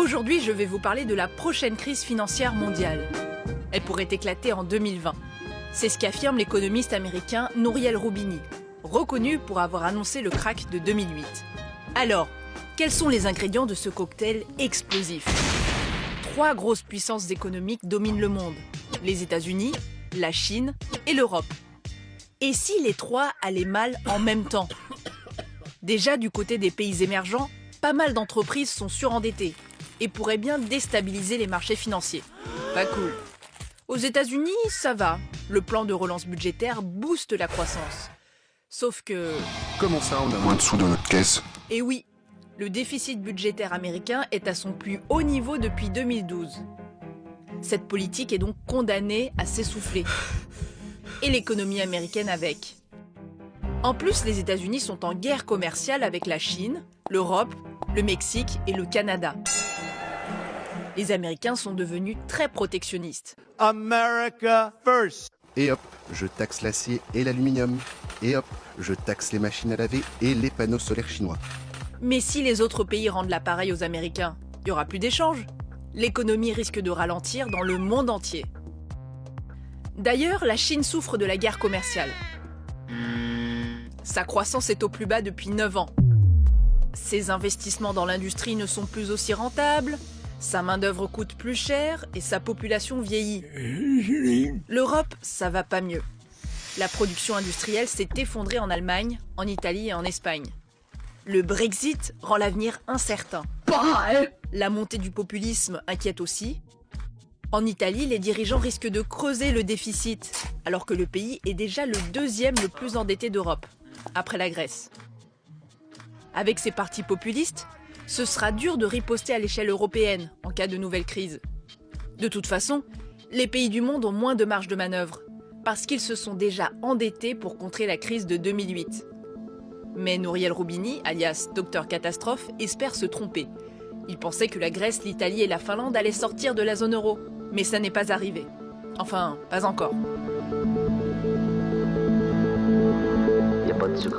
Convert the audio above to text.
Aujourd'hui, je vais vous parler de la prochaine crise financière mondiale. Elle pourrait éclater en 2020. C'est ce qu'affirme l'économiste américain Nouriel Roubini, reconnu pour avoir annoncé le krach de 2008. Alors, quels sont les ingrédients de ce cocktail explosif? 3 grosses puissances économiques dominent le monde: les États-Unis, la Chine et l'Europe. Et si les 3 allaient mal en même temps? Déjà, du côté des pays émergents, pas mal d'entreprises sont surendettées et pourraient bien déstabiliser les marchés financiers. Pas cool. Aux États-Unis, ça va. Le plan de relance budgétaire booste la croissance. Sauf que... Comment ça, on a moins de sous dans notre caisse? Et oui, le déficit budgétaire américain est à son plus haut niveau depuis 2012. Cette politique est donc condamnée à s'essouffler. Et l'économie américaine avec. En plus, les États-Unis sont en guerre commerciale avec la Chine, l'Europe, le Mexique et le Canada. Les Américains sont devenus très protectionnistes. America first. Et hop, je taxe l'acier et l'aluminium. Et hop, je taxe les machines à laver et les panneaux solaires chinois. Mais si les autres pays rendent l'appareil aux Américains, il n'y aura plus d'échanges. L'économie risque de ralentir dans le monde entier. D'ailleurs, la Chine souffre de la guerre commerciale. Sa croissance est au plus bas depuis 9 ans. Ses investissements dans l'industrie ne sont plus aussi rentables, sa main-d'œuvre coûte plus cher et sa population vieillit. L'Europe, ça va pas mieux. La production industrielle s'est effondrée en Allemagne, en Italie et en Espagne. Le Brexit rend l'avenir incertain. La montée du populisme inquiète aussi. En Italie, les dirigeants risquent de creuser le déficit, alors que le pays est déjà le 2e le plus endetté d'Europe, après la Grèce. Avec ces partis populistes, ce sera dur de riposter à l'échelle européenne en cas de nouvelle crise. De toute façon, les pays du monde ont moins de marge de manœuvre, parce qu'ils se sont déjà endettés pour contrer la crise de 2008. Mais Nouriel Roubini, alias Docteur Catastrophe, espère se tromper. Il pensait que la Grèce, l'Italie et la Finlande allaient sortir de la zone euro. Mais ça n'est pas arrivé. Enfin, pas encore. Y a pas de sucre.